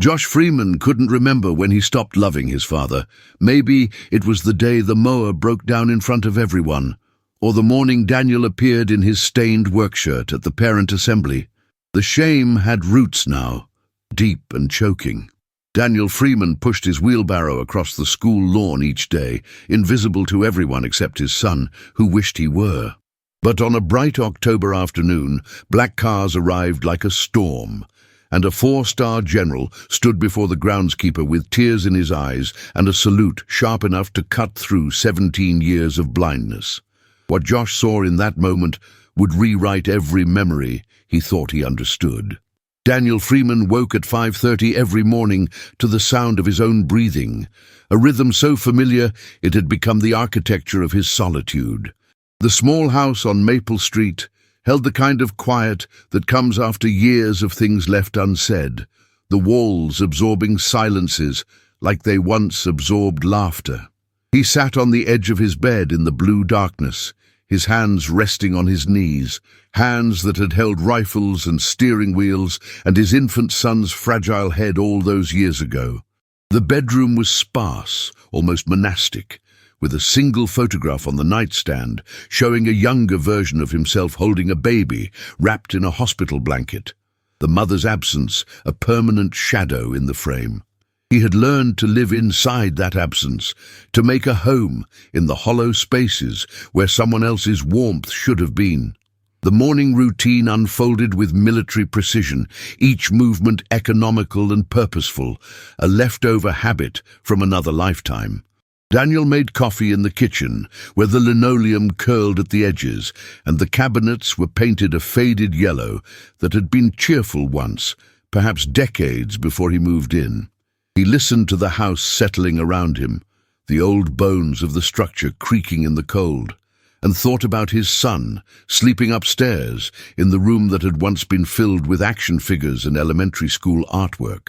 Josh Freeman couldn't remember when he stopped loving his father. Maybe it was the day the mower broke down in front of everyone, or the morning Daniel appeared in his stained work shirt at the parent assembly. The shame had roots now, deep and choking. Daniel Freeman pushed his wheelbarrow across the school lawn each day, invisible to everyone except his son, who wished he were. But on a bright October afternoon, black cars arrived like a storm, and a 4-star general stood before the groundskeeper with tears in his eyes and a salute sharp enough to cut through 17 years of blindness. What Josh saw in that moment would rewrite every memory he thought he understood. Daniel Freeman woke at 5:30 every morning to the sound of his own breathing, a rhythm so familiar it had become the architecture of his solitude. The small house on Maple Street held the kind of quiet that comes after years of things left unsaid, the walls absorbing silences like they once absorbed laughter. He sat on the edge of his bed in the blue darkness, his hands resting on his knees, hands that had held rifles and steering wheels and his infant son's fragile head all those years ago. The bedroom was sparse, almost monastic, with a single photograph on the nightstand showing a younger version of himself holding a baby wrapped in a hospital blanket, the mother's absence a permanent shadow in the frame. He had learned to live inside that absence, to make a home in the hollow spaces where someone else's warmth should have been. The morning routine unfolded with military precision, each movement economical and purposeful, a leftover habit from another lifetime. Daniel made coffee in the kitchen, where the linoleum curled at the edges, and the cabinets were painted a faded yellow that had been cheerful once, perhaps decades before he moved in. He listened to the house settling around him, the old bones of the structure creaking in the cold, and thought about his son, sleeping upstairs in the room that had once been filled with action figures and elementary school artwork.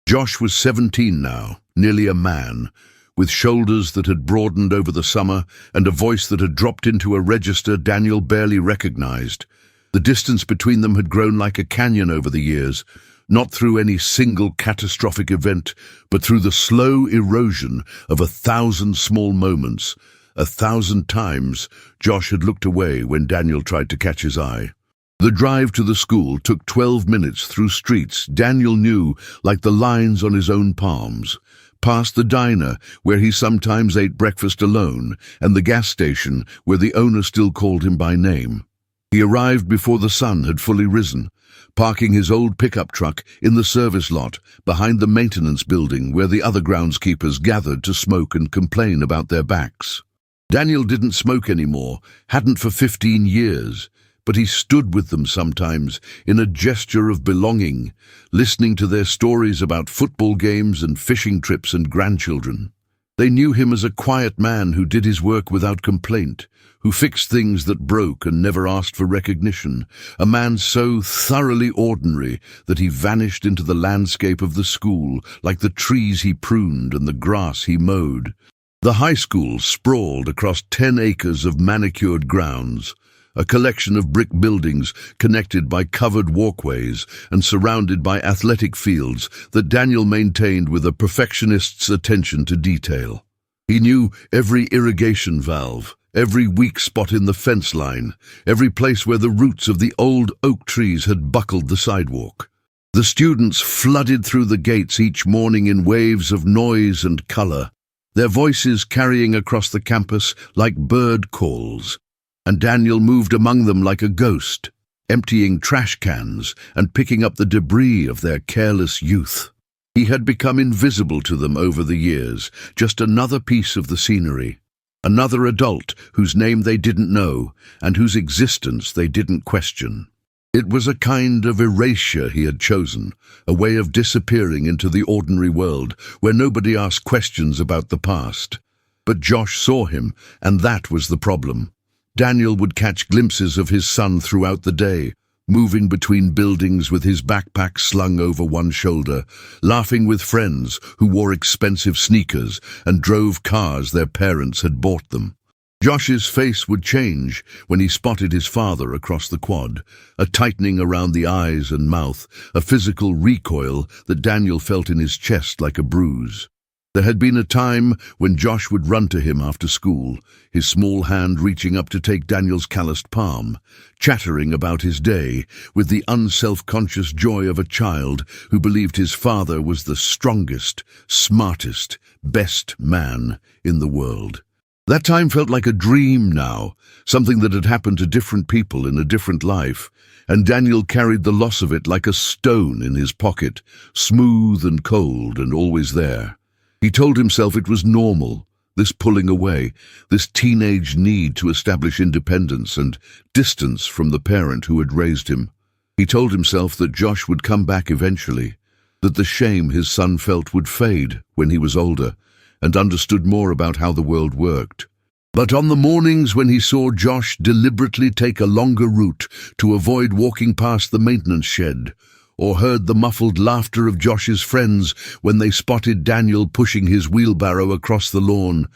Josh was 17 now, nearly a man, with shoulders that had broadened over the summer and a voice that had dropped into a register Daniel barely recognized. The distance between them had grown like a canyon over the years, not through any single catastrophic event, but through the slow erosion of 1,000 small moments. 1,000 times Josh had looked away when Daniel tried to catch his eye. The drive to the school took 12 minutes through streets Daniel knew like the lines on his own palms, past the diner where he sometimes ate breakfast alone, and the gas station where the owner still called him by name. He arrived before the sun had fully risen, parking his old pickup truck in the service lot behind the maintenance building where the other groundskeepers gathered to smoke and complain about their backs. Daniel didn't smoke anymore, hadn't for 15 years, but he stood with them sometimes in a gesture of belonging, listening to their stories about football games and fishing trips and grandchildren. They knew him as a quiet man who did his work without complaint, who fixed things that broke and never asked for recognition, a man so thoroughly ordinary that he vanished into the landscape of the school like the trees he pruned and the grass he mowed. The high school sprawled across 10 acres of manicured grounds, a collection of brick buildings connected by covered walkways and surrounded by athletic fields that Daniel maintained with a perfectionist's attention to detail. He knew every irrigation valve, every weak spot in the fence line, every place where the roots of the old oak trees had buckled the sidewalk. The students flooded through the gates each morning in waves of noise and color, their voices carrying across the campus like bird calls, and Daniel moved among them like a ghost, emptying trash cans and picking up the debris of their careless youth. He had become invisible to them over the years, just another piece of the scenery, another adult whose name they didn't know and whose existence they didn't question. It was a kind of erasure he had chosen, a way of disappearing into the ordinary world where nobody asked questions about the past. But Josh saw him, and that was the problem. Daniel would catch glimpses of his son throughout the day, moving between buildings with his backpack slung over one shoulder, laughing with friends who wore expensive sneakers and drove cars their parents had bought them. Josh's face would change when he spotted his father across the quad, a tightening around the eyes and mouth, a physical recoil that Daniel felt in his chest like a bruise. There had been a time when Josh would run to him after school, his small hand reaching up to take Daniel's calloused palm, chattering about his day with the unself-conscious joy of a child who believed his father was the strongest, smartest, best man in the world. That time felt like a dream now, something that had happened to different people in a different life, and Daniel carried the loss of it like a stone in his pocket, smooth and cold and always there. He told himself it was normal, this pulling away, this teenage need to establish independence and distance from the parent who had raised him. He told himself that Josh would come back eventually, that the shame his son felt would fade when he was older and understood more about how the world worked. But on the mornings when he saw Josh deliberately take a longer route to avoid walking past the maintenance shed, or heard the muffled laughter of Josh's friends when they spotted Daniel pushing his wheelbarrow across the lawn,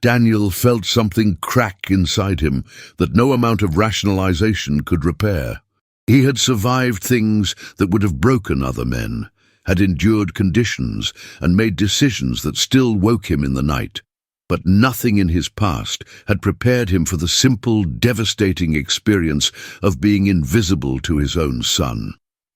Daniel felt something crack inside him that no amount of rationalization could repair. He had survived things that would have broken other men, had endured conditions and made decisions that still woke him in the night. But nothing in his past had prepared him for the simple, devastating experience of being invisible to his own son.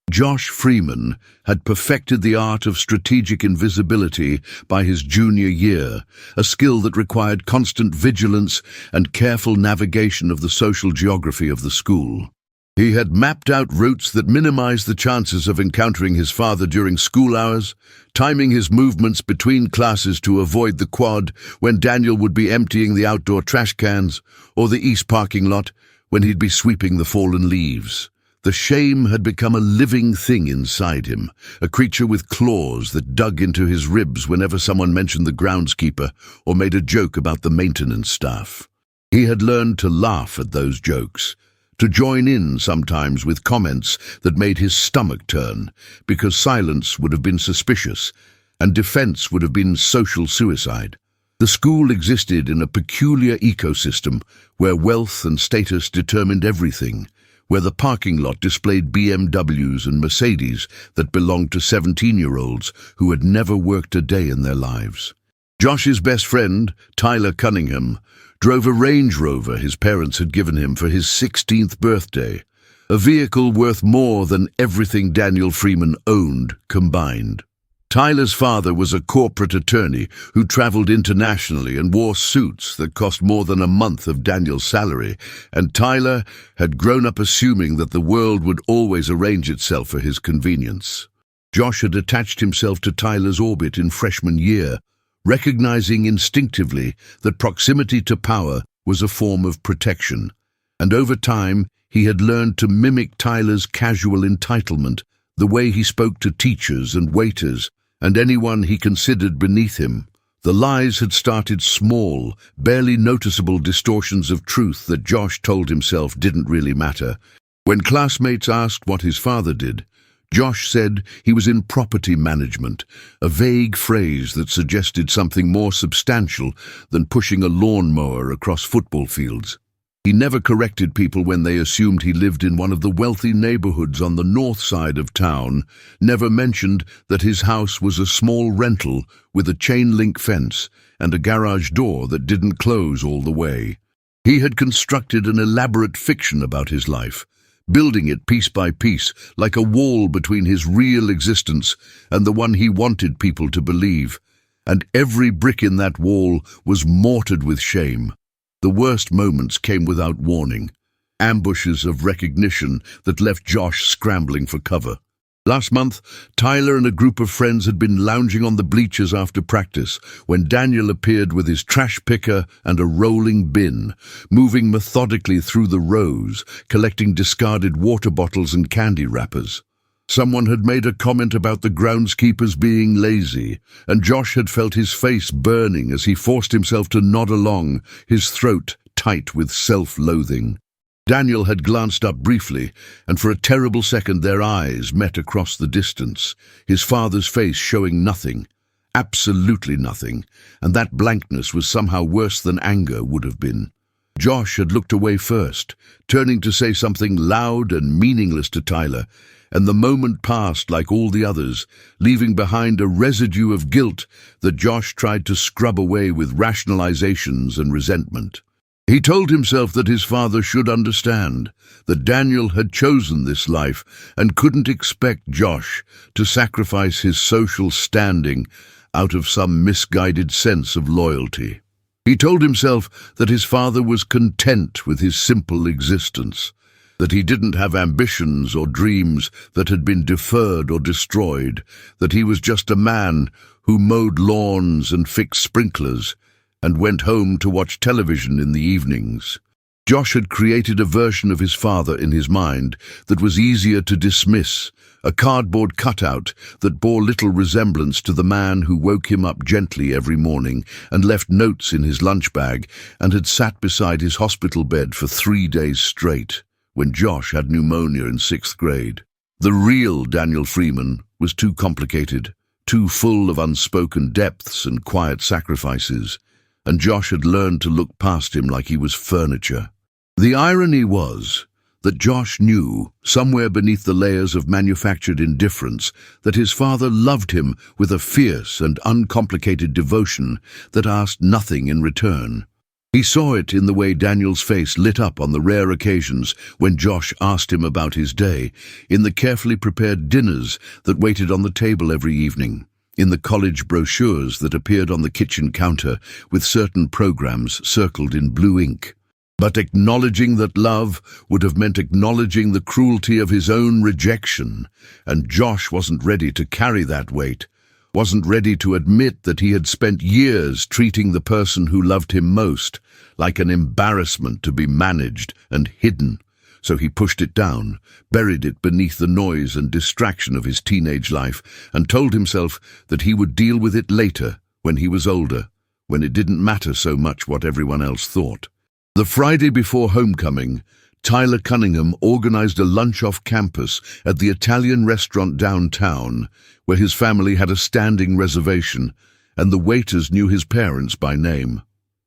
Josh Freeman had perfected the art of strategic invisibility by his junior year, a skill that required constant vigilance and careful navigation of the social geography of the school. He had mapped out routes that minimized the chances of encountering his father during school hours, timing his movements between classes to avoid the quad when Daniel would be emptying the outdoor trash cans, or the east parking lot when he'd be sweeping the fallen leaves. The shame had become a living thing inside him, a creature with claws that dug into his ribs whenever someone mentioned the groundskeeper or made a joke about the maintenance staff. He had learned to laugh at those jokes, to join in sometimes with comments that made his stomach turn, because silence would have been suspicious, and defense would have been social suicide. The school existed in a peculiar ecosystem where wealth and status determined everything, where the parking lot displayed BMWs and Mercedes that belonged to 17-year-olds who had never worked a day in their lives. Josh's best friend, Tyler Cunningham, drove a Range Rover his parents had given him for his 16th birthday, a vehicle worth more than everything Daniel Freeman owned combined. Tyler's father was a corporate attorney who traveled internationally and wore suits that cost more than a month of Daniel's salary, and Tyler had grown up assuming that the world would always arrange itself for his convenience. Josh had attached himself to Tyler's orbit in freshman year, recognizing instinctively that proximity to power was a form of protection, and over time he had learned to mimic Tyler's casual entitlement, the way he spoke to teachers and waiters, and anyone he considered beneath him. The lies had started small, barely noticeable distortions of truth that Josh told himself didn't really matter. When classmates asked what his father did, Josh said he was in property management, a vague phrase that suggested something more substantial than pushing a lawnmower across football fields. He never corrected people when they assumed he lived in one of the wealthy neighborhoods on the north side of town, never mentioned that his house was a small rental with a chain-link fence and a garage door that didn't close all the way. He had constructed an elaborate fiction about his life, building it piece by piece like a wall between his real existence and the one he wanted people to believe, and every brick in that wall was mortared with shame. The worst moments came without warning, ambushes of recognition that left Josh scrambling for cover. Last month, Tyler and a group of friends had been lounging on the bleachers after practice when Daniel appeared with his trash picker and a rolling bin, moving methodically through the rows, collecting discarded water bottles and candy wrappers. Someone had made a comment about the groundskeepers being lazy, and Josh had felt his face burning as he forced himself to nod along, his throat tight with self-loathing. Daniel had glanced up briefly, and for a terrible second their eyes met across the distance, his father's face showing nothing, absolutely nothing, and that blankness was somehow worse than anger would have been. Josh had looked away first, turning to say something loud and meaningless to Tyler, and the moment passed like all the others, leaving behind a residue of guilt that Josh tried to scrub away with rationalizations and resentment. He told himself that his father should understand, that Daniel had chosen this life and couldn't expect Josh to sacrifice his social standing out of some misguided sense of loyalty. He told himself that his father was content with his simple existence, that he didn't have ambitions or dreams that had been deferred or destroyed, that he was just a man who mowed lawns and fixed sprinklers and went home to watch television in the evenings. Josh had created a version of his father in his mind that was easier to dismiss, a cardboard cutout that bore little resemblance to the man who woke him up gently every morning and left notes in his lunch bag and had sat beside his hospital bed for 3 days straight when Josh had pneumonia in 6th grade. The real Daniel Freeman was too complicated, too full of unspoken depths and quiet sacrifices, and Josh had learned to look past him like he was furniture. The irony was that Josh knew, somewhere beneath the layers of manufactured indifference, that his father loved him with a fierce and uncomplicated devotion that asked nothing in return. He saw it in the way Daniel's face lit up on the rare occasions when Josh asked him about his day, in the carefully prepared dinners that waited on the table every evening, in the college brochures that appeared on the kitchen counter with certain programs circled in blue ink. But acknowledging that love would have meant acknowledging the cruelty of his own rejection, and Josh wasn't ready to carry that weight, wasn't ready to admit that he had spent years treating the person who loved him most like an embarrassment to be managed and hidden. So he pushed it down, buried it beneath the noise and distraction of his teenage life, and told himself that he would deal with it later, when he was older, when it didn't matter so much what everyone else thought. The Friday before homecoming, Tyler Cunningham organized a lunch off campus at the Italian restaurant downtown, where his family had a standing reservation, and the waiters knew his parents by name.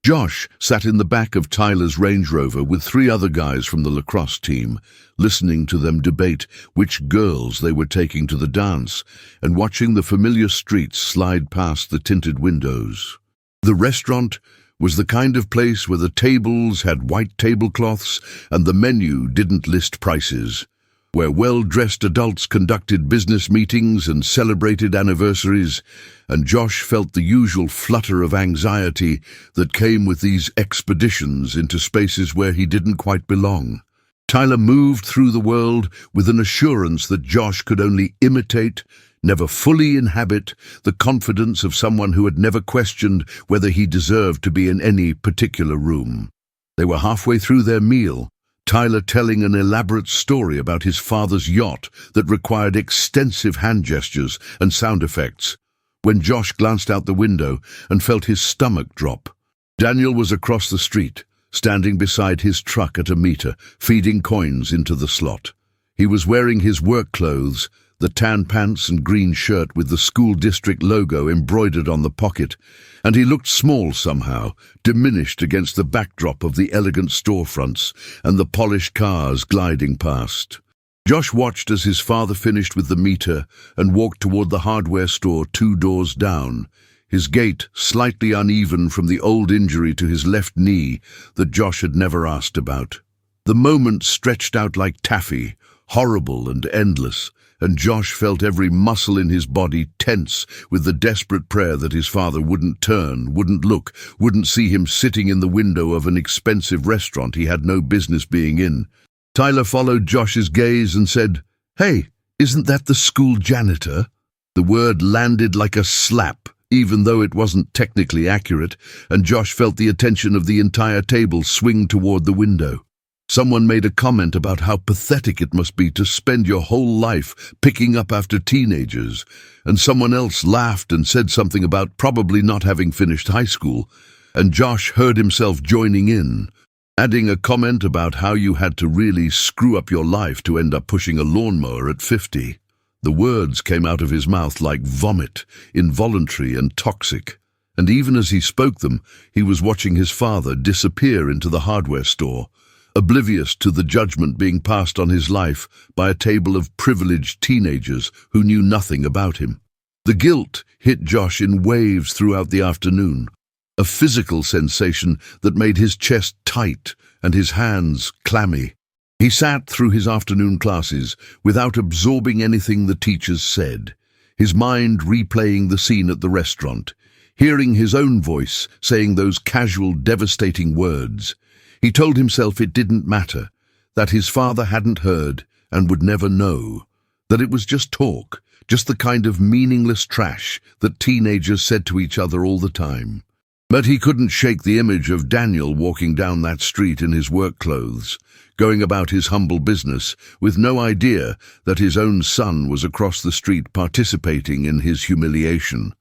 Josh sat in the back of Tyler's Range Rover with 3 other guys from the lacrosse team, listening to them debate which girls they were taking to the dance, and watching the familiar streets slide past the tinted windows. The restaurant was the kind of place where the tables had white tablecloths and the menu didn't list prices, where well-dressed adults conducted business meetings and celebrated anniversaries, and Josh felt the usual flutter of anxiety that came with these expeditions into spaces where he didn't quite belong. Tyler moved through the world with an assurance that Josh could only imitate, never fully inhabit, the confidence of someone who had never questioned whether he deserved to be in any particular room. They were halfway through their meal, Tyler telling an elaborate story about his father's yacht that required extensive hand gestures and sound effects, when Josh glanced out the window and felt his stomach drop. Daniel was across the street, standing beside his truck at a meter, feeding coins into the slot. He was wearing his work clothes, the tan pants and green shirt with the school district logo embroidered on the pocket, and he looked small somehow, diminished against the backdrop of the elegant storefronts and the polished cars gliding past. Josh watched as his father finished with the meter and walked toward the hardware store 2 doors down, his gait slightly uneven from the old injury to his left knee that Josh had never asked about. The moment stretched out like taffy, horrible and endless, and Josh felt every muscle in his body tense with the desperate prayer that his father wouldn't turn, wouldn't look, wouldn't see him sitting in the window of an expensive restaurant he had no business being in. Tyler followed Josh's gaze and said, "Hey, isn't that the school janitor?" The word landed like a slap, even though it wasn't technically accurate, and Josh felt the attention of the entire table swing toward the window. Someone made a comment about how pathetic it must be to spend your whole life picking up after teenagers, and someone else laughed and said something about probably not having finished high school, and Josh heard himself joining in, adding a comment about how you had to really screw up your life to end up pushing a lawnmower at 50. The words came out of his mouth like vomit, involuntary and toxic, and even as he spoke them, he was watching his father disappear into the hardware store, oblivious to the judgment being passed on his life by a table of privileged teenagers who knew nothing about him. The guilt hit Josh in waves throughout the afternoon, a physical sensation that made his chest tight and his hands clammy. He sat through his afternoon classes without absorbing anything the teachers said, his mind replaying the scene at the restaurant, hearing his own voice saying those casual, devastating words. He told himself it didn't matter, that his father hadn't heard and would never know, that it was just talk, just the kind of meaningless trash that teenagers said to each other all the time. But he couldn't shake the image of Daniel walking down that street in his work clothes, going about his humble business with no idea that his own son was across the street participating in his humiliation.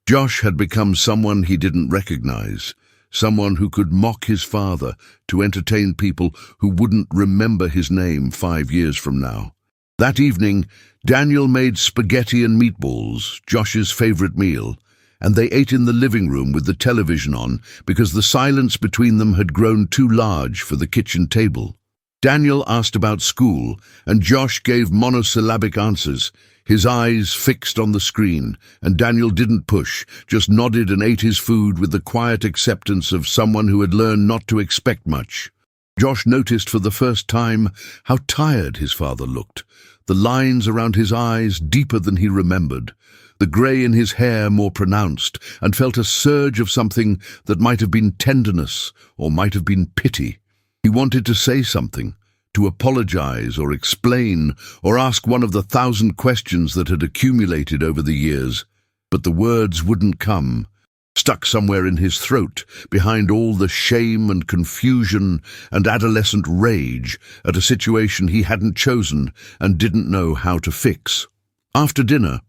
Josh had become someone he didn't recognize, someone who could mock his father to entertain people who wouldn't remember his name 5 years from now. That evening, Daniel made spaghetti and meatballs, Josh's favorite meal, and they ate in the living room with the television on because the silence between them had grown too large for the kitchen table. Daniel asked about school, and Josh gave monosyllabic answers, his eyes fixed on the screen, and Daniel didn't push, just nodded and ate his food with the quiet acceptance of someone who had learned not to expect much. Josh noticed for the first time how tired his father looked, the lines around his eyes deeper than he remembered, the grey in his hair more pronounced, and felt a surge of something that might have been tenderness or might have been pity. He wanted to say something, to apologize or explain or ask one of the 1,000 questions that had accumulated over the years, but the words wouldn't come, stuck somewhere in his throat behind all the shame and confusion and adolescent rage at a situation he hadn't chosen and didn't know how to fix. After dinner,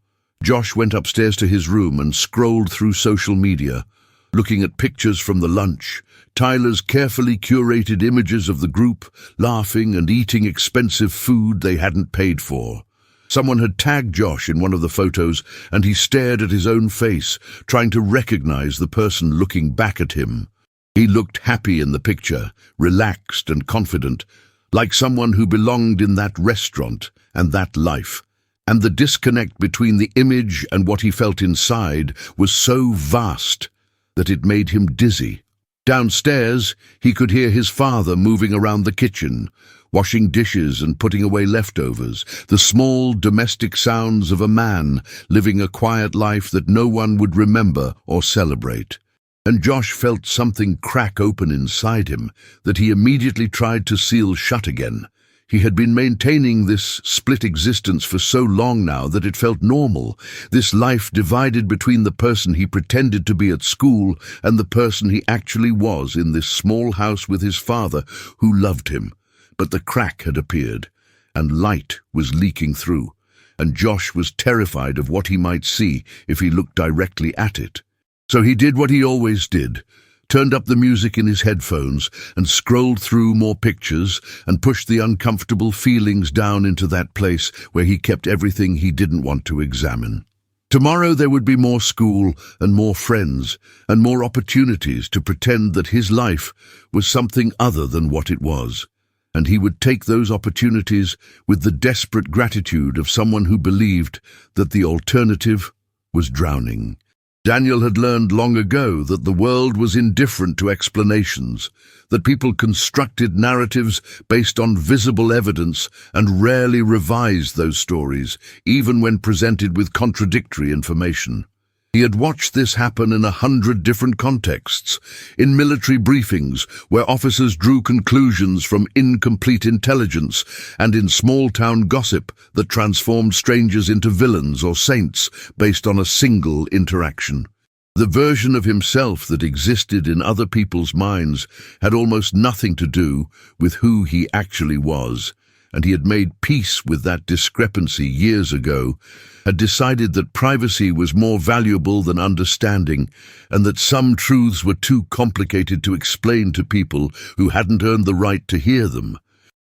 Josh went upstairs to his room and scrolled through social media, looking at pictures from the lunch, Tyler's carefully curated images of the group, laughing and eating expensive food they hadn't paid for. Someone had tagged Josh in one of the photos, and he stared at his own face, trying to recognize the person looking back at him. He looked happy in the picture, relaxed and confident, like someone who belonged in that restaurant and that life. And the disconnect between the image and what he felt inside was so vast that it made him dizzy. Downstairs, he could hear his father moving around the kitchen, washing dishes and putting away leftovers, the small domestic sounds of a man living a quiet life that no one would remember or celebrate. And Josh felt something crack open inside him that he immediately tried to seal shut again. He had been maintaining this split existence for so long now that it felt normal, this life divided between the person he pretended to be at school and the person he actually was in this small house with his father who loved him. But the crack had appeared, and light was leaking through, and Josh was terrified of what he might see if he looked directly at it. So he did what he always did, turned up the music in his headphones and scrolled through more pictures and pushed the uncomfortable feelings down into that place where he kept everything he didn't want to examine. Tomorrow there would be more school and more friends and more opportunities to pretend that his life was something other than what it was, and he would take those opportunities with the desperate gratitude of someone who believed that the alternative was drowning. Daniel had learned long ago that the world was indifferent to explanations, that people constructed narratives based on visible evidence and rarely revised those stories, even when presented with contradictory information. He had watched this happen in 100 different contexts, in military briefings where officers drew conclusions from incomplete intelligence, and in small-town gossip that transformed strangers into villains or saints based on a single interaction. The version of himself that existed in other people's minds had almost nothing to do with who he actually was, and he had made peace with that discrepancy years ago, had decided that privacy was more valuable than understanding, and that some truths were too complicated to explain to people who hadn't earned the right to hear them.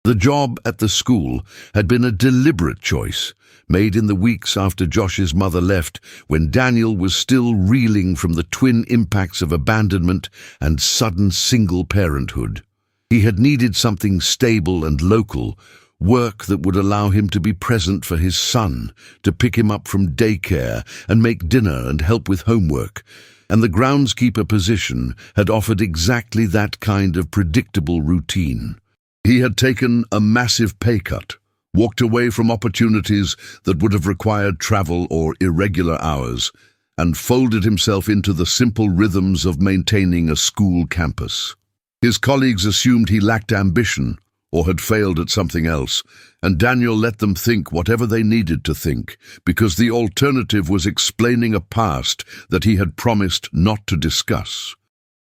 The job at the school had been a deliberate choice, made in the weeks after Josh's mother left, when Daniel was still reeling from the twin impacts of abandonment and sudden single parenthood. He had needed something stable and local, work that would allow him to be present for his son, to pick him up from daycare and make dinner and help with homework. And the groundskeeper position had offered exactly that kind of predictable routine. He had taken a massive pay cut, walked away from opportunities that would have required travel or irregular hours, and folded himself into the simple rhythms of maintaining a school campus. His colleagues assumed he lacked ambition or had failed at something else, and Daniel let them think whatever they needed to think, because the alternative was explaining a past that he had promised not to discuss.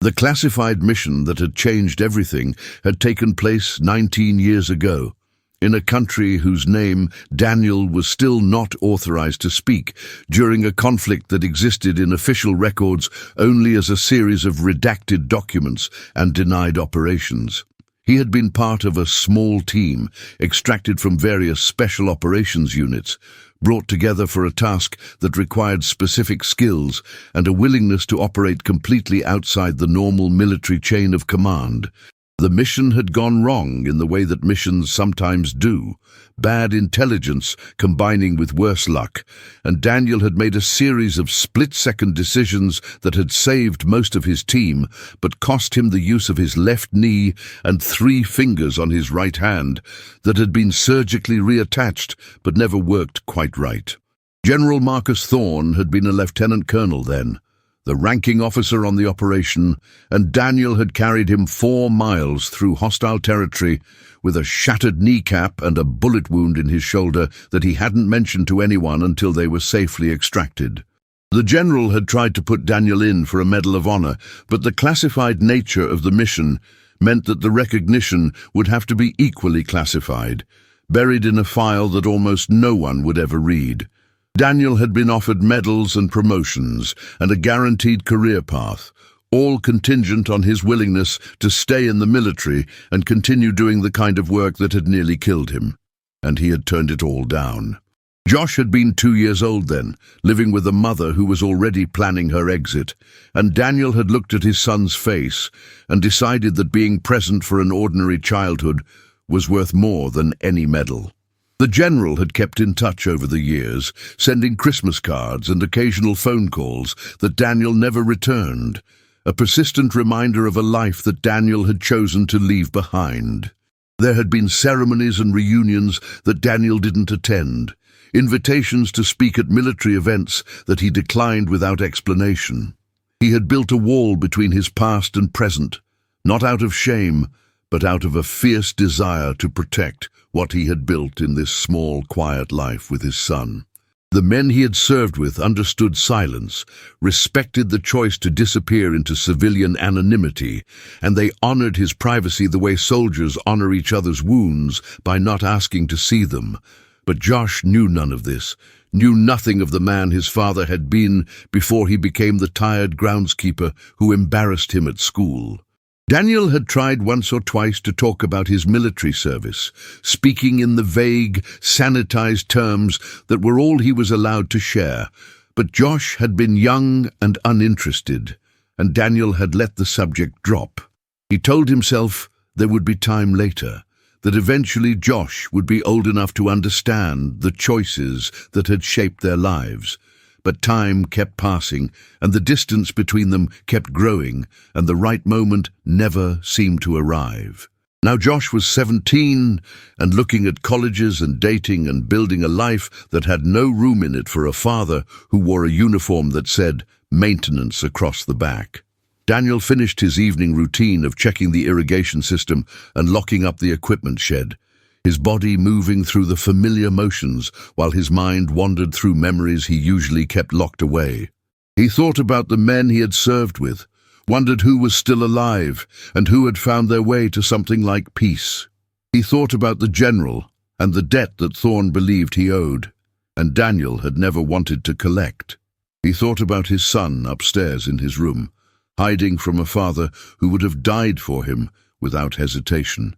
The classified mission that had changed everything had taken place 19 years ago, in a country whose name Daniel was still not authorized to speak, during a conflict that existed in official records only as a series of redacted documents and denied operations. He had been part of a small team, extracted from various special operations units, brought together for a task that required specific skills and a willingness to operate completely outside the normal military chain of command. The mission had gone wrong in the way that missions sometimes do, bad intelligence combining with worse luck, and Daniel had made a series of split-second decisions that had saved most of his team, but cost him the use of his left knee and 3 fingers on his right hand that had been surgically reattached but never worked quite right. General Marcus Thorne had been a lieutenant colonel then, the ranking officer on the operation, and Daniel had carried him 4 miles through hostile territory with a shattered kneecap and a bullet wound in his shoulder that he hadn't mentioned to anyone until they were safely extracted. The general had tried to put Daniel in for a Medal of Honor, but the classified nature of the mission meant that the recognition would have to be equally classified, buried in a file that almost no one would ever read. Daniel had been offered medals and promotions and a guaranteed career path, all contingent on his willingness to stay in the military and continue doing the kind of work that had nearly killed him. And he had turned it all down. Josh had been 2 years old then, living with a mother who was already planning her exit, and Daniel had looked at his son's face and decided that being present for an ordinary childhood was worth more than any medal. The general had kept in touch over the years, sending Christmas cards and occasional phone calls that Daniel never returned, a persistent reminder of a life that Daniel had chosen to leave behind. There had been ceremonies and reunions that Daniel didn't attend, invitations to speak at military events that he declined without explanation. He had built a wall between his past and present, not out of shame, but out of a fierce desire to protect what he had built in this small, quiet life with his son. The men he had served with understood silence, respected the choice to disappear into civilian anonymity, and they honored his privacy the way soldiers honor each other's wounds by not asking to see them. But Josh knew none of this, knew nothing of the man his father had been before he became the tired groundskeeper who embarrassed him at school. Daniel had tried once or twice to talk about his military service, speaking in the vague, sanitized terms that were all he was allowed to share, but Josh had been young and uninterested, and Daniel had let the subject drop. He told himself there would be time later, that eventually Josh would be old enough to understand the choices that had shaped their lives. But time kept passing, and the distance between them kept growing, and the right moment never seemed to arrive. Now Josh was 17 and looking at colleges and dating and building a life that had no room in it for a father who wore a uniform that said maintenance across the back. Daniel finished his evening routine of checking the irrigation system and locking up the equipment shed, his body moving through the familiar motions while his mind wandered through memories he usually kept locked away. He thought about the men he had served with, wondered who was still alive and who had found their way to something like peace. He thought about the general and the debt that Thorne believed he owed, and Daniel had never wanted to collect. He thought about his son upstairs in his room, hiding from a father who would have died for him without hesitation.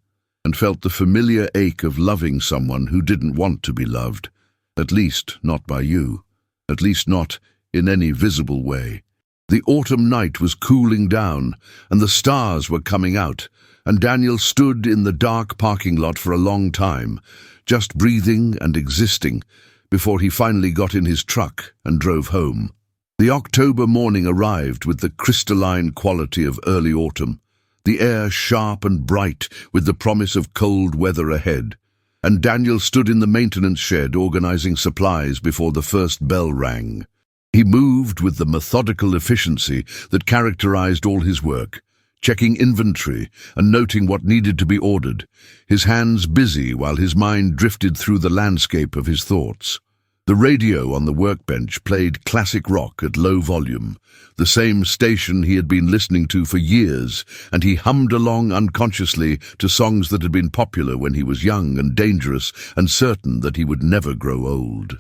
and felt the familiar ache of loving someone who didn't want to be loved. At least not by you. At least not in any visible way. The autumn night was cooling down, and the stars were coming out, and Daniel stood in the dark parking lot for a long time, just breathing and existing, before he finally got in his truck and drove home. The October morning arrived with the crystalline quality of early autumn, the air sharp and bright with the promise of cold weather ahead, and Daniel stood in the maintenance shed organizing supplies before the first bell rang. He moved with the methodical efficiency that characterized all his work, checking inventory and noting what needed to be ordered, his hands busy while his mind drifted through the landscape of his thoughts. The radio on the workbench played classic rock at low volume, the same station he had been listening to for years, and he hummed along unconsciously to songs that had been popular when he was young and dangerous and certain that he would never grow old.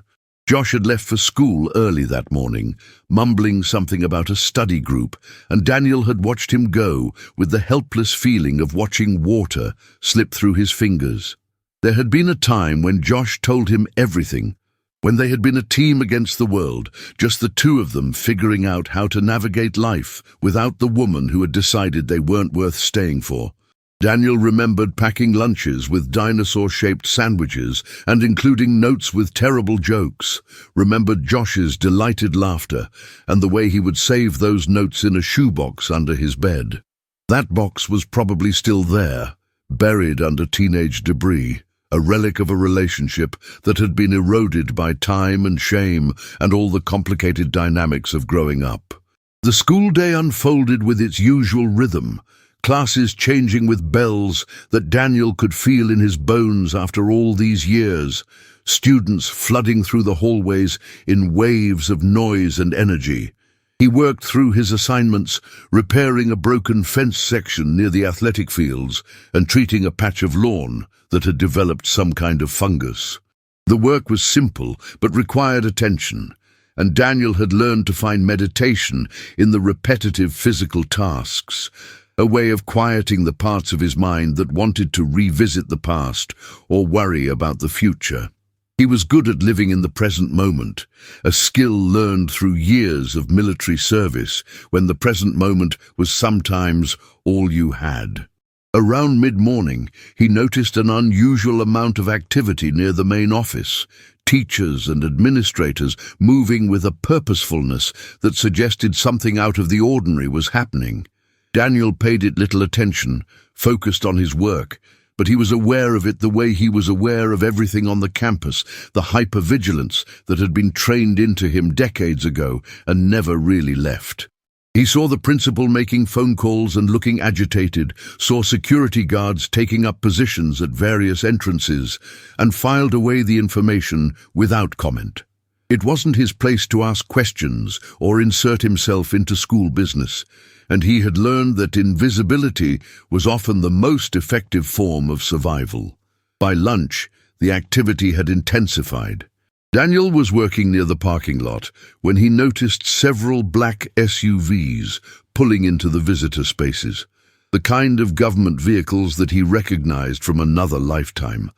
Josh had left for school early that morning, mumbling something about a study group, and Daniel had watched him go with the helpless feeling of watching water slip through his fingers. There had been a time when Josh told him everything, when they had been a team against the world, just the two of them figuring out how to navigate life without the woman who had decided they weren't worth staying for. Daniel remembered packing lunches with dinosaur-shaped sandwiches and including notes with terrible jokes, remembered Josh's delighted laughter and the way he would save those notes in a shoebox under his bed. That box was probably still there, buried under teenage debris, a relic of a relationship that had been eroded by time and shame and all the complicated dynamics of growing up. The school day unfolded with its usual rhythm, classes changing with bells that Daniel could feel in his bones after all these years, students flooding through the hallways in waves of noise and energy. He worked through his assignments, repairing a broken fence section near the athletic fields and treating a patch of lawn that had developed some kind of fungus. The work was simple but required attention, and Daniel had learned to find meditation in the repetitive physical tasks, a way of quieting the parts of his mind that wanted to revisit the past or worry about the future. He was good at living in the present moment, a skill learned through years of military service when the present moment was sometimes all you had. Around mid-morning, he noticed an unusual amount of activity near the main office, teachers and administrators moving with a purposefulness that suggested something out of the ordinary was happening. Daniel paid it little attention, focused on his work, but he was aware of it the way he was aware of everything on the campus, the hypervigilance that had been trained into him decades ago and never really left. He saw the principal making phone calls and looking agitated, saw security guards taking up positions at various entrances, and filed away the information without comment. It wasn't his place to ask questions or insert himself into school business, and he had learned that invisibility was often the most effective form of survival. By lunch, the activity had intensified. Daniel was working near the parking lot when he noticed several black SUVs pulling into the visitor spaces, the kind of government vehicles that he recognized from another lifetime,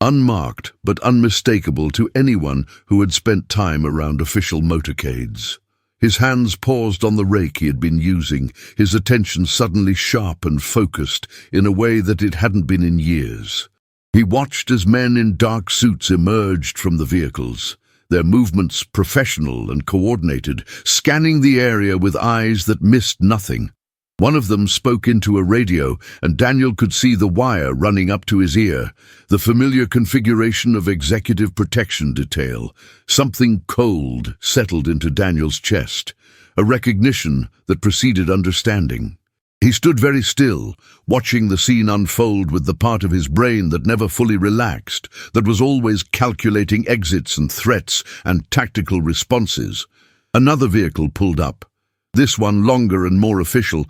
unmarked but unmistakable to anyone who had spent time around official motorcades. His hands paused on the rake he had been using, his attention suddenly sharp and focused in a way that it hadn't been in years. He watched as men in dark suits emerged from the vehicles, their movements professional and coordinated, scanning the area with eyes that missed nothing. One of them spoke into a radio, and Daniel could see the wire running up to his ear, the familiar configuration of executive protection detail. Something cold settled into Daniel's chest, a recognition that preceded understanding. He stood very still, watching the scene unfold with the part of his brain that never fully relaxed, that was always calculating exits and threats and tactical responses. Another vehicle pulled up, this one longer and more official,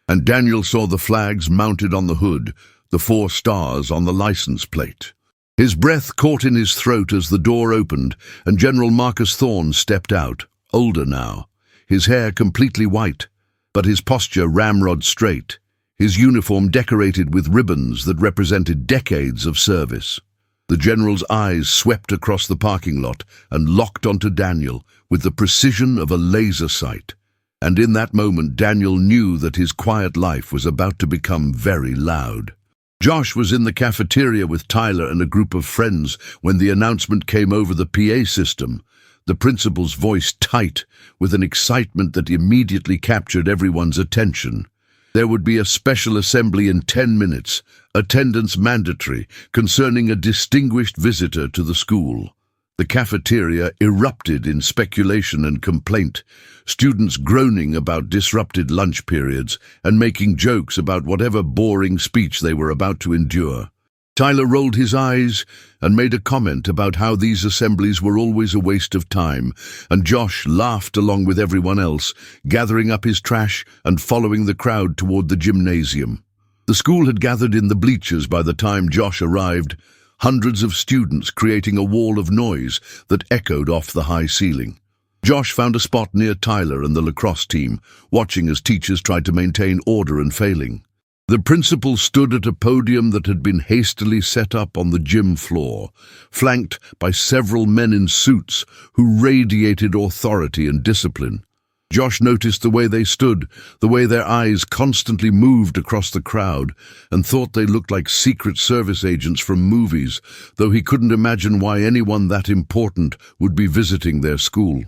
and Daniel saw the flags mounted on the hood, the 4 stars on the license plate. His breath caught in his throat as the door opened, and General Marcus Thorne stepped out, older now, his hair completely white, but his posture ramrod straight, his uniform decorated with ribbons that represented decades of service. The general's eyes swept across the parking lot and locked onto Daniel with the precision of a laser sight. And in that moment, Daniel knew that his quiet life was about to become very loud. Josh was in the cafeteria with Tyler and a group of friends when the announcement came over the PA system, the principal's voice tight with an excitement that immediately captured everyone's attention. There would be a special assembly in 10 minutes, attendance mandatory, concerning a distinguished visitor to the school. The cafeteria erupted in speculation and complaint, students groaning about disrupted lunch periods and making jokes about whatever boring speech they were about to endure. Tyler rolled his eyes and made a comment about how these assemblies were always a waste of time, and Josh laughed along with everyone else, gathering up his trash and following the crowd toward the gymnasium. The school had gathered in the bleachers by the time Josh arrived, hundreds of students creating a wall of noise that echoed off the high ceiling. Josh found a spot near Tyler and the lacrosse team, watching as teachers tried to maintain order and failing. The principal stood at a podium that had been hastily set up on the gym floor, flanked by several men in suits who radiated authority and discipline. Josh noticed the way they stood, the way their eyes constantly moved across the crowd, and thought they looked like Secret Service agents from movies, though he couldn't imagine why anyone that important would be visiting their school.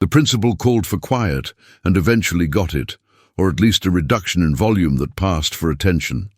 The principal called for quiet, and eventually got it, or at least a reduction in volume that passed for attention.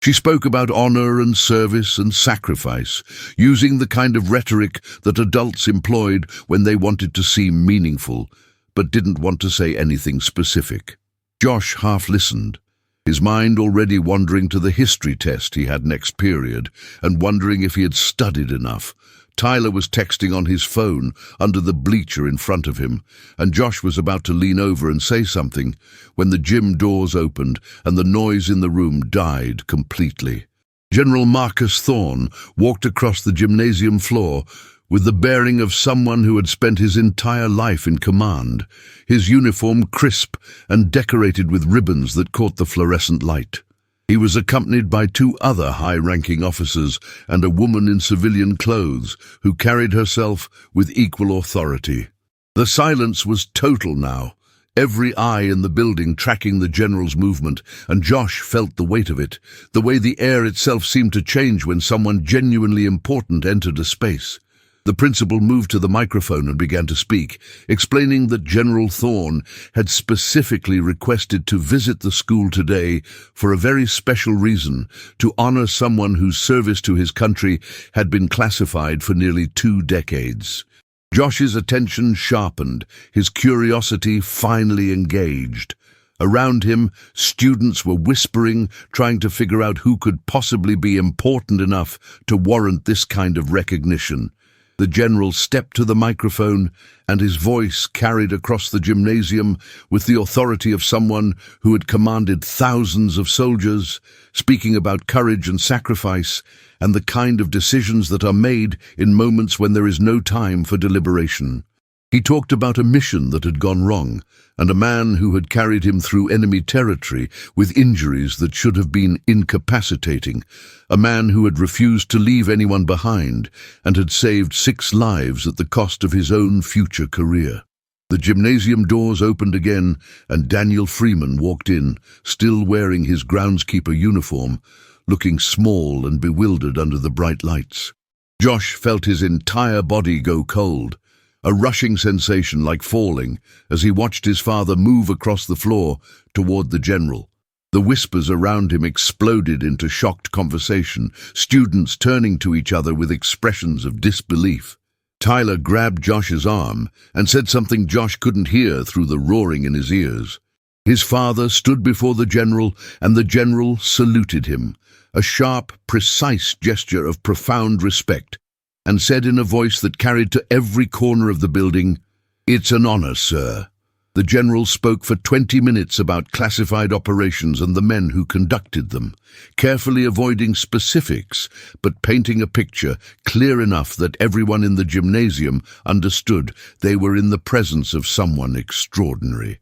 She spoke about honor and service and sacrifice, using the kind of rhetoric that adults employed when they wanted to seem meaningful, but didn't want to say anything specific. Josh half listened, his mind already wandering to the history test he had next period, and wondering if he had studied enough. Tyler was texting on his phone under the bleacher in front of him, and Josh was about to lean over and say something when the gym doors opened and the noise in the room died completely. General Marcus Thorne walked across the gymnasium floor with the bearing of someone who had spent his entire life in command, his uniform crisp and decorated with ribbons that caught the fluorescent light. He was accompanied by two other high-ranking officers and a woman in civilian clothes who carried herself with equal authority. The silence was total now, every eye in the building tracking the general's movement, and Josh felt the weight of it, the way the air itself seemed to change when someone genuinely important entered a space. The principal moved to the microphone and began to speak, explaining that General Thorne had specifically requested to visit the school today for a very special reason, to honor someone whose service to his country had been classified for nearly 2 decades. Josh's attention sharpened, his curiosity finally engaged. Around him, students were whispering, trying to figure out who could possibly be important enough to warrant this kind of recognition. The general stepped to the microphone, and his voice carried across the gymnasium with the authority of someone who had commanded thousands of soldiers, speaking about courage and sacrifice, and the kind of decisions that are made in moments when there is no time for deliberation. He talked about a mission that had gone wrong, and a man who had carried him through enemy territory with injuries that should have been incapacitating, a man who had refused to leave anyone behind and had saved 6 lives at the cost of his own future career. The gymnasium doors opened again, and Daniel Freeman walked in, still wearing his groundskeeper uniform, looking small and bewildered under the bright lights. Josh felt his entire body go cold, a rushing sensation like falling, as he watched his father move across the floor toward the general. The whispers around him exploded into shocked conversation, students turning to each other with expressions of disbelief. Tyler grabbed Josh's arm and said something Josh couldn't hear through the roaring in his ears. His father stood before the general, and the general saluted him, a sharp, precise gesture of profound respect, and said in a voice that carried to every corner of the building, "It's an honor, sir." The general spoke for 20 minutes about classified operations and the men who conducted them, carefully avoiding specifics, but painting a picture clear enough that everyone in the gymnasium understood they were in the presence of someone extraordinary.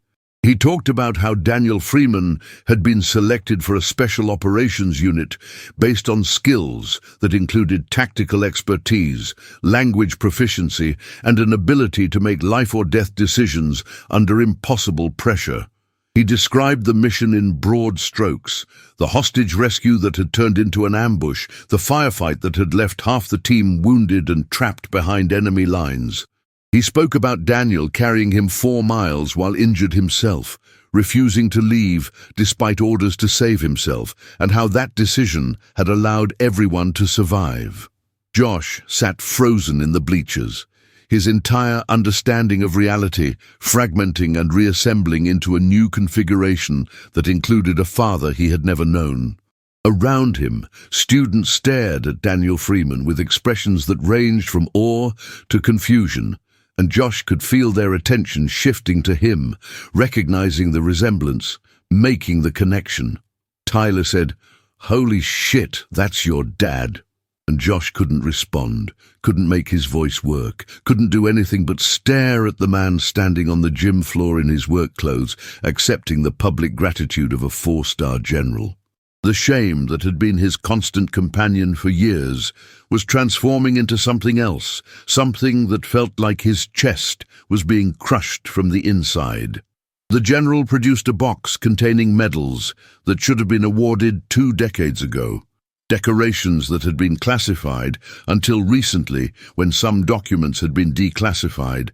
He talked about how Daniel Freeman had been selected for a special operations unit based on skills that included tactical expertise, language proficiency, and an ability to make life-or-death decisions under impossible pressure. He described the mission in broad strokes: the hostage rescue that had turned into an ambush, the firefight that had left half the team wounded and trapped behind enemy lines. He spoke about Daniel carrying him 4 miles while injured himself, refusing to leave despite orders to save himself, and how that decision had allowed everyone to survive. Josh sat frozen in the bleachers, his entire understanding of reality fragmenting and reassembling into a new configuration that included a father he had never known. Around him, students stared at Daniel Freeman with expressions that ranged from awe to confusion, and Josh could feel their attention shifting to him, recognizing the resemblance, making the connection. Tyler said, "Holy shit, that's your dad." And Josh couldn't respond, couldn't make his voice work, couldn't do anything but stare at the man standing on the gym floor in his work clothes, accepting the public gratitude of a 4-star general. The shame that had been his constant companion for years was transforming into something else, something that felt like his chest was being crushed from the inside. The general produced a box containing medals that should have been awarded 2 decades ago, decorations that had been classified until recently, when some documents had been declassified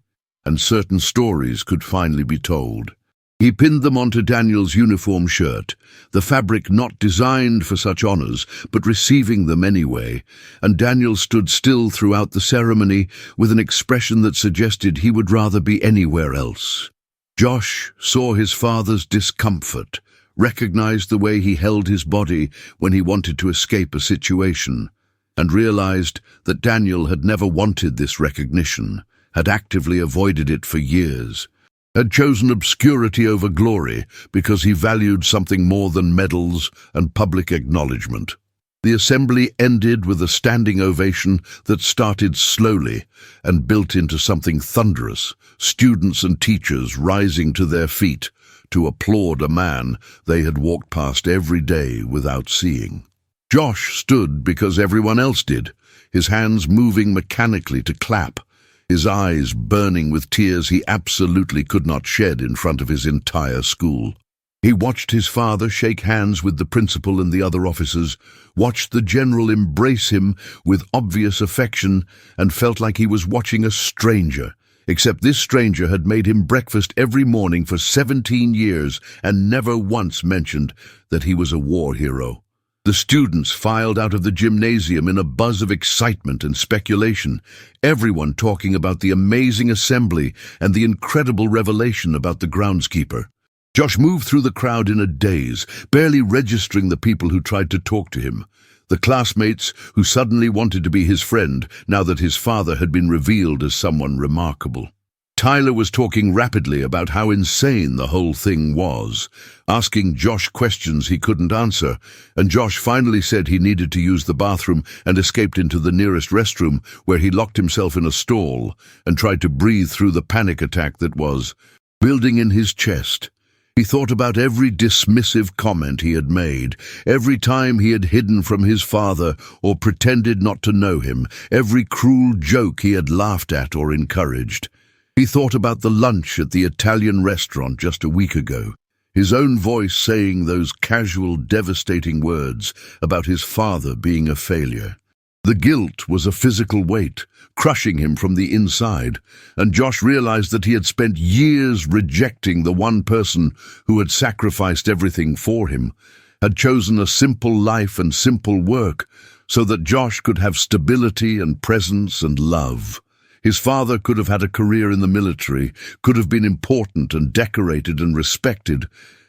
and certain stories could finally be told. He pinned them onto Daniel's uniform shirt, the fabric not designed for such honors, but receiving them anyway, and Daniel stood still throughout the ceremony with an expression that suggested he would rather be anywhere else. Josh saw his father's discomfort, recognized the way he held his body when he wanted to escape a situation, and realized that Daniel had never wanted this recognition, had actively avoided it for years, had chosen obscurity over glory because he valued something more than medals and public acknowledgement. The assembly ended with a standing ovation that started slowly and built into something thunderous, students and teachers rising to their feet to applaud a man they had walked past every day without seeing. Josh stood because everyone else did, his hands moving mechanically to clap, his eyes burning with tears he absolutely could not shed in front of his entire school. He watched his father shake hands with the principal and the other officers, watched the general embrace him with obvious affection, and felt like he was watching a stranger, except this stranger had made him breakfast every morning for 17 years and never once mentioned that he was a war hero. The students filed out of the gymnasium in a buzz of excitement and speculation, everyone talking about the amazing assembly and the incredible revelation about the groundskeeper. Josh moved through the crowd in a daze, barely registering the people who tried to talk to him, the classmates who suddenly wanted to be his friend now that his father had been revealed as someone remarkable. Tyler was talking rapidly about how insane the whole thing was, asking Josh questions he couldn't answer, and Josh finally said he needed to use the bathroom and escaped into the nearest restroom, where he locked himself in a stall and tried to breathe through the panic attack that was building in his chest. He thought about every dismissive comment he had made, every time he had hidden from his father or pretended not to know him, every cruel joke he had laughed at or encouraged. He thought about the lunch at the Italian restaurant just a week ago, his own voice saying those casual, devastating words about his father being a failure. The guilt was a physical weight, crushing him from the inside, and Josh realized that he had spent years rejecting the one person who had sacrificed everything for him, had chosen a simple life and simple work so that Josh could have stability and presence and love. His father could have had a career in the military, could have been important and decorated and respected,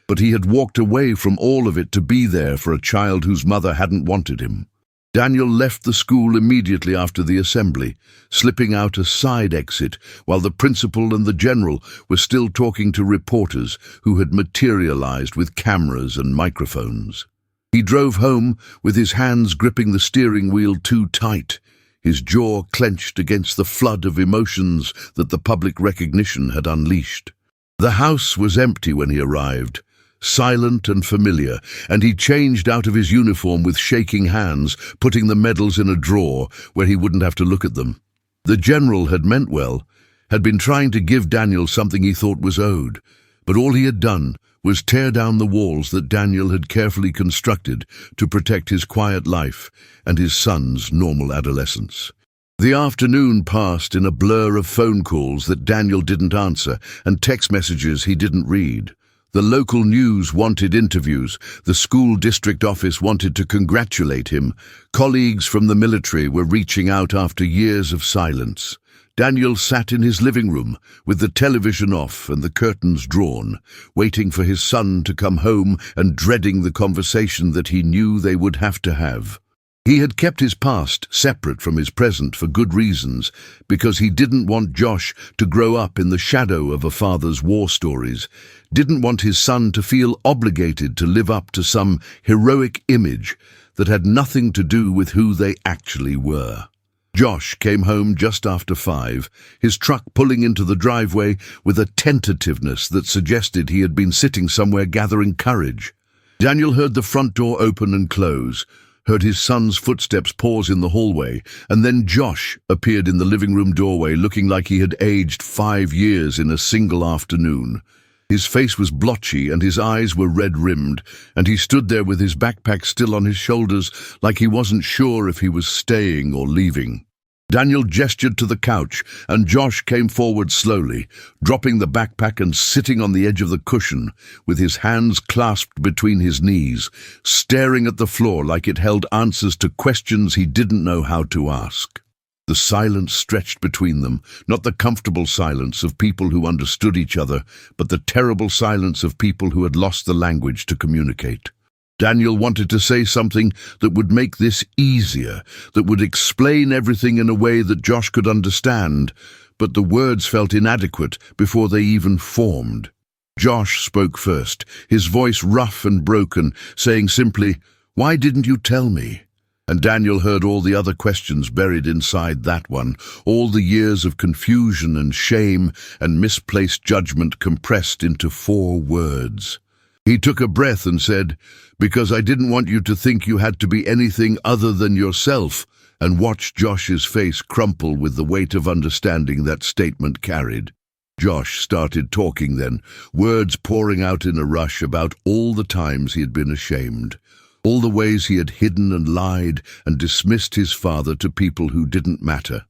but he had walked away from all of it to be there for a child whose mother hadn't wanted him. Daniel left the school immediately after the assembly, slipping out a side exit while the principal and the general were still talking to reporters who had materialized with cameras and microphones. He drove home with his hands gripping the steering wheel too tight, his jaw clenched against the flood of emotions that the public recognition had unleashed. The house was empty when he arrived, silent and familiar, and he changed out of his uniform with shaking hands, putting the medals in a drawer where he wouldn't have to look at them. The general had meant well, had been trying to give Daniel something he thought was owed, but all he had done was tear down the walls that Daniel had carefully constructed to protect his quiet life and his son's normal adolescence. The afternoon passed in a blur of phone calls that Daniel didn't answer and text messages he didn't read. The local news wanted interviews, the school district office wanted to congratulate him, colleagues from the military were reaching out after years of silence. Daniel sat in his living room, with the television off and the curtains drawn, waiting for his son to come home and dreading the conversation that he knew they would have to have. He had kept his past separate from his present for good reasons, because he didn't want Josh to grow up in the shadow of a father's war stories, didn't want his son to feel obligated to live up to some heroic image that had nothing to do with who they actually were. Josh came home just after 5, his truck pulling into the driveway with a tentativeness that suggested he had been sitting somewhere gathering courage. Daniel heard the front door open and close, heard his son's footsteps pause in the hallway, and then Josh appeared in the living room doorway looking like he had aged 5 years in a single afternoon. His face was blotchy and his eyes were red-rimmed, and he stood there with his backpack still on his shoulders like he wasn't sure if he was staying or leaving. Daniel gestured to the couch, and Josh came forward slowly, dropping the backpack and sitting on the edge of the cushion, with his hands clasped between his knees, staring at the floor like it held answers to questions he didn't know how to ask. The silence stretched between them, not the comfortable silence of people who understood each other, but the terrible silence of people who had lost the language to communicate. Daniel wanted to say something that would make this easier, that would explain everything in a way that Josh could understand, but the words felt inadequate before they even formed. Josh spoke first, his voice rough and broken, saying simply, "Why didn't you tell me?" And Daniel heard all the other questions buried inside that one, all the years of confusion and shame and misplaced judgment compressed into 4 words. He took a breath and said, "Because I didn't want you to think you had to be anything other than yourself," and watched Josh's face crumple with the weight of understanding that statement carried. Josh started talking then, words pouring out in a rush about all the times he had been ashamed, all the ways he had hidden and lied and dismissed his father to people who didn't matter.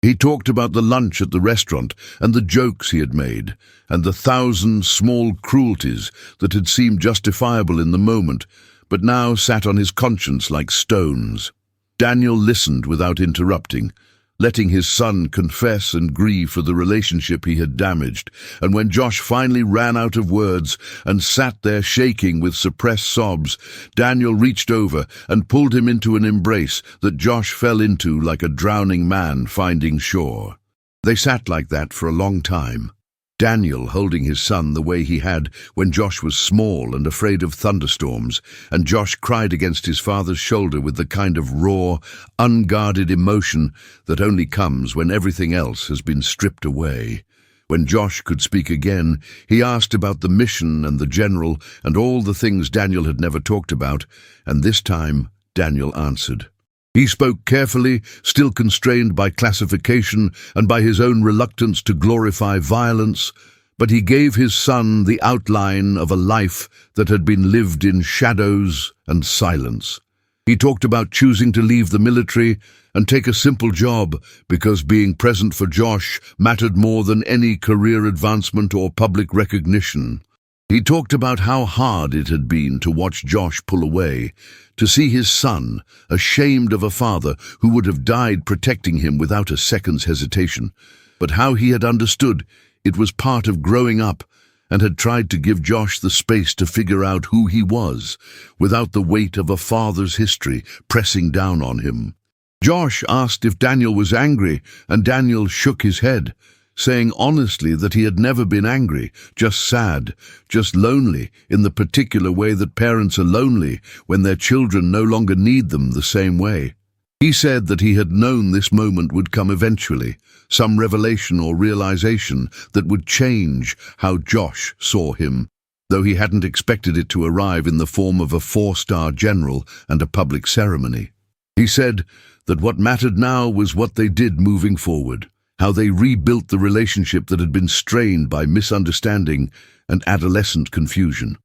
He talked about the lunch at the restaurant and the jokes he had made, and the 1,000 small cruelties that had seemed justifiable in the moment, but now sat on his conscience like stones. Daniel listened without interrupting, letting his son confess and grieve for the relationship he had damaged, and when Josh finally ran out of words and sat there shaking with suppressed sobs, Daniel reached over and pulled him into an embrace that Josh fell into like a drowning man finding shore. They sat like that for a long time, Daniel holding his son the way he had when Josh was small and afraid of thunderstorms, and Josh cried against his father's shoulder with the kind of raw, unguarded emotion that only comes when everything else has been stripped away. When Josh could speak again, he asked about the mission and the general and all the things Daniel had never talked about, and this time Daniel answered. He spoke carefully, still constrained by classification and by his own reluctance to glorify violence, but he gave his son the outline of a life that had been lived in shadows and silence. He talked about choosing to leave the military and take a simple job because being present for Josh mattered more than any career advancement or public recognition. He talked about how hard it had been to watch Josh pull away, to see his son, ashamed of a father who would have died protecting him without a second's hesitation, but how he had understood it was part of growing up and had tried to give Josh the space to figure out who he was, without the weight of a father's history pressing down on him. Josh asked if Daniel was angry, and Daniel shook his head, saying honestly that he had never been angry, just sad, just lonely in the particular way that parents are lonely when their children no longer need them the same way. He said that he had known this moment would come eventually, some revelation or realization that would change how Josh saw him, though he hadn't expected it to arrive in the form of a 4-star general and a public ceremony. He said that what mattered now was what they did moving forward, how they rebuilt the relationship that had been strained by misunderstanding and adolescent confusion.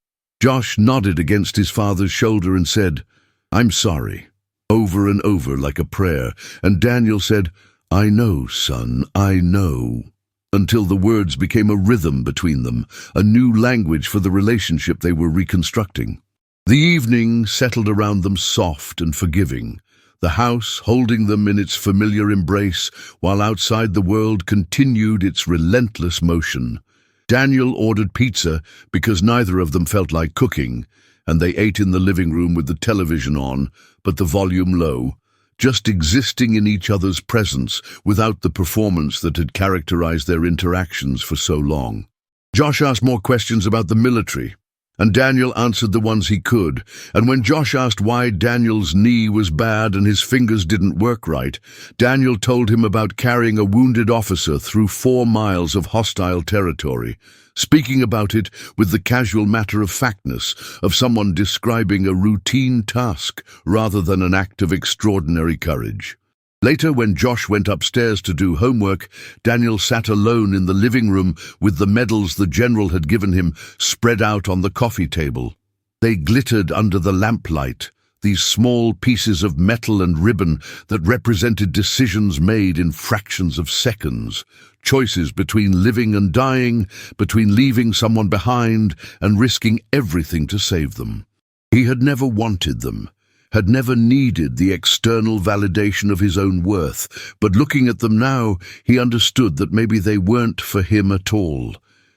Josh nodded against his father's shoulder and said, "I'm sorry," over and over like a prayer, and Daniel said, "I know, son, I know," until the words became a rhythm between them, a new language for the relationship they were reconstructing. The evening settled around them soft and forgiving, the house holding them in its familiar embrace while outside the world continued its relentless motion. Daniel ordered pizza because neither of them felt like cooking, and they ate in the living room with the television on, but the volume low, just existing in each other's presence without the performance that had characterized their interactions for so long. Josh asked more questions about the military, and Daniel answered the ones he could, and when Josh asked why Daniel's knee was bad and his fingers didn't work right, Daniel told him about carrying a wounded officer through 4 miles of hostile territory, speaking about it with the casual matter-of-factness of someone describing a routine task rather than an act of extraordinary courage. Later, when Josh went upstairs to do homework, Daniel sat alone in the living room with the medals the general had given him spread out on the coffee table. They glittered under the lamplight, these small pieces of metal and ribbon that represented decisions made in fractions of seconds, choices between living and dying, between leaving someone behind and risking everything to save them. He had never wanted them, had never needed the external validation of his own worth, but looking at them now, he understood that maybe they weren't for him at all.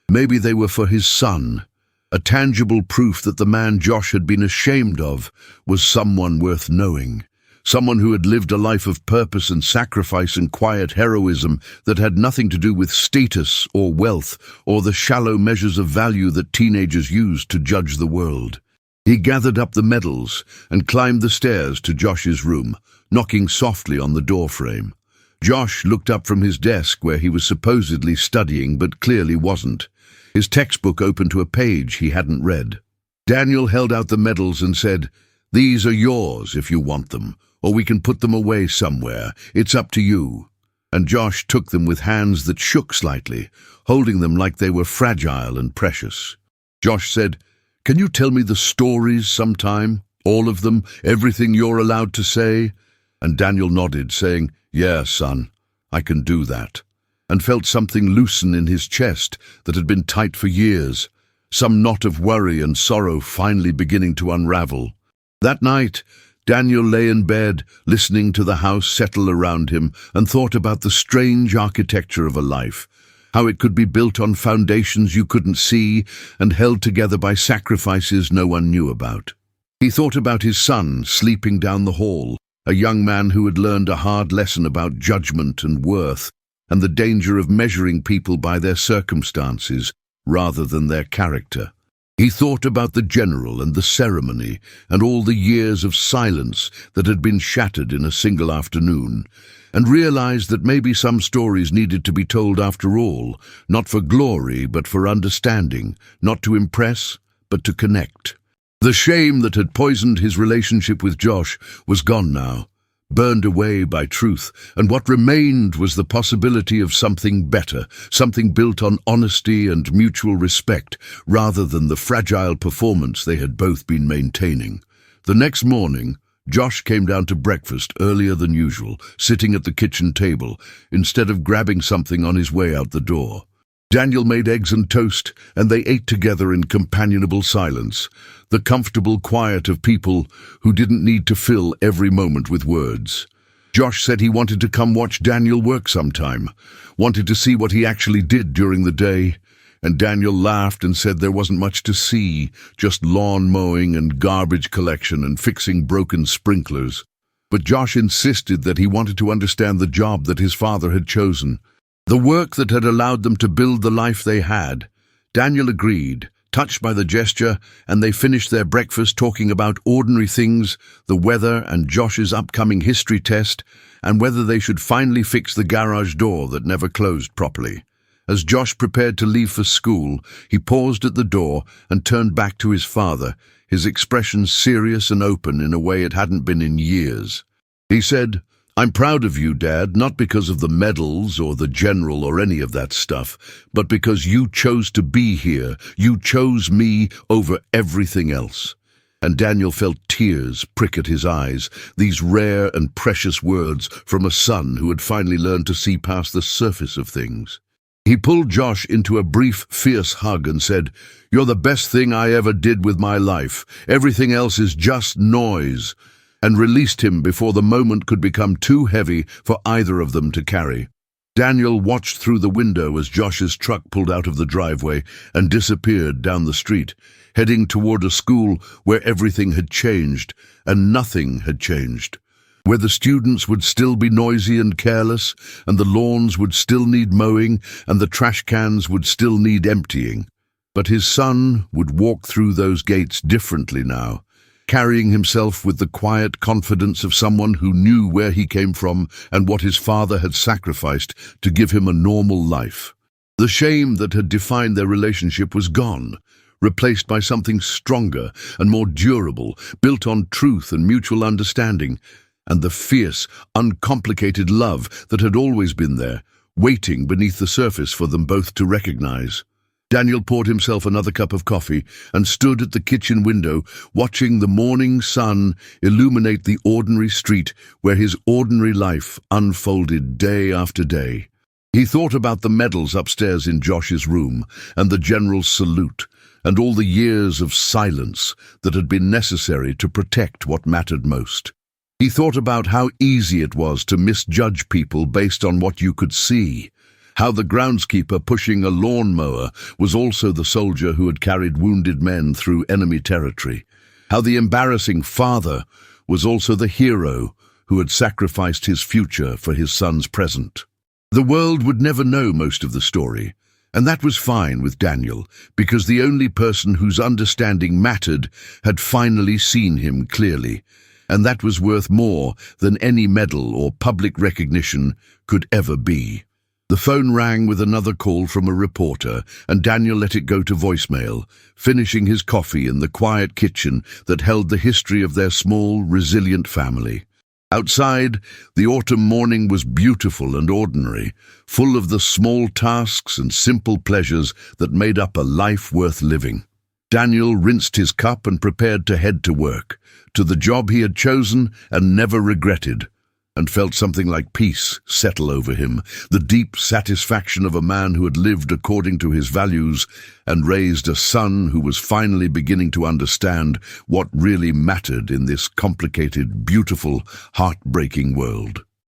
Maybe they were for his son, a tangible proof that the man Josh had been ashamed of was someone worth knowing, someone who had lived a life of purpose and sacrifice and quiet heroism that had nothing to do with status or wealth or the shallow measures of value that teenagers use to judge the world. He gathered up the medals and climbed the stairs to Josh's room, knocking softly on the doorframe. Josh looked up from his desk where he was supposedly studying but clearly wasn't, his textbook open to a page he hadn't read. Daniel held out the medals and said, "These are yours if you want them, or we can put them away somewhere. It's up to you." And Josh took them with hands that shook slightly, holding them like they were fragile and precious. Josh said, "Can you tell me the stories sometime? All of them? Everything you're allowed to say?" And Daniel nodded, saying, "Yeah, son, I can do that," and felt something loosen in his chest that had been tight for years, some knot of worry and sorrow finally beginning to unravel. That night, Daniel lay in bed, listening to the house settle around him, and thought about the strange architecture of a life, how it could be built on foundations you couldn't see and held together by sacrifices no one knew about. He thought about his son sleeping down the hall, a young man who had learned a hard lesson about judgment and worth, and the danger of measuring people by their circumstances rather than their character. He thought about the general and the ceremony and all the years of silence that had been shattered in a single afternoon, and realized that maybe some stories needed to be told after all, not for glory but for understanding, not to impress but to connect. The shame that had poisoned his relationship with Josh was gone now, burned away by truth, and what remained was the possibility of something better, something built on honesty and mutual respect, rather than the fragile performance they had both been maintaining. The next morning, Josh came down to breakfast earlier than usual, sitting at the kitchen table, instead of grabbing something on his way out the door. Daniel made eggs and toast, and they ate together in companionable silence, the comfortable quiet of people who didn't need to fill every moment with words. Josh said he wanted to come watch Daniel work sometime, wanted to see what he actually did during the day, and Daniel laughed and said there wasn't much to see, just lawn mowing and garbage collection and fixing broken sprinklers. But Josh insisted that he wanted to understand the job that his father had chosen, the work that had allowed them to build the life they had. Daniel agreed, touched by the gesture, and they finished their breakfast talking about ordinary things, the weather and Josh's upcoming history test, and whether they should finally fix the garage door that never closed properly. As Josh prepared to leave for school, he paused at the door and turned back to his father, his expression serious and open in a way it hadn't been in years. He said, "I'm proud of you, Dad, not because of the medals or the general or any of that stuff, but because you chose to be here. You chose me over everything else." And Daniel felt tears prick at his eyes, these rare and precious words from a son who had finally learned to see past the surface of things. He pulled Josh into a brief, fierce hug and said, "You're the best thing I ever did with my life. Everything else is just noise," and released him before the moment could become too heavy for either of them to carry. Daniel watched through the window as Josh's truck pulled out of the driveway and disappeared down the street, heading toward a school where everything had changed and nothing had changed, where the students would still be noisy and careless, and the lawns would still need mowing, and the trash cans would still need emptying. But his son would walk through those gates differently now, carrying himself with the quiet confidence of someone who knew where he came from and what his father had sacrificed to give him a normal life. The shame that had defined their relationship was gone, replaced by something stronger and more durable, built on truth and mutual understanding, and the fierce, uncomplicated love that had always been there, waiting beneath the surface for them both to recognize. Daniel poured himself another cup of coffee and stood at the kitchen window, watching the morning sun illuminate the ordinary street where his ordinary life unfolded day after day. He thought about the medals upstairs in Josh's room, and the general's salute, and all the years of silence that had been necessary to protect what mattered most. He thought about how easy it was to misjudge people based on what you could see, how the groundskeeper pushing a lawnmower was also the soldier who had carried wounded men through enemy territory, how the embarrassing father was also the hero who had sacrificed his future for his son's present. The world would never know most of the story, and that was fine with Daniel, because the only person whose understanding mattered had finally seen him clearly, and that was worth more than any medal or public recognition could ever be. The phone rang with another call from a reporter, and Daniel let it go to voicemail, finishing his coffee in the quiet kitchen that held the history of their small, resilient family. Outside, the autumn morning was beautiful and ordinary, full of the small tasks and simple pleasures that made up a life worth living. Daniel rinsed his cup and prepared to head to work, to the job he had chosen and never regretted, and felt something like peace settle over him, the deep satisfaction of a man who had lived according to his values and raised a son who was finally beginning to understand what really mattered in this complicated, beautiful, heartbreaking world.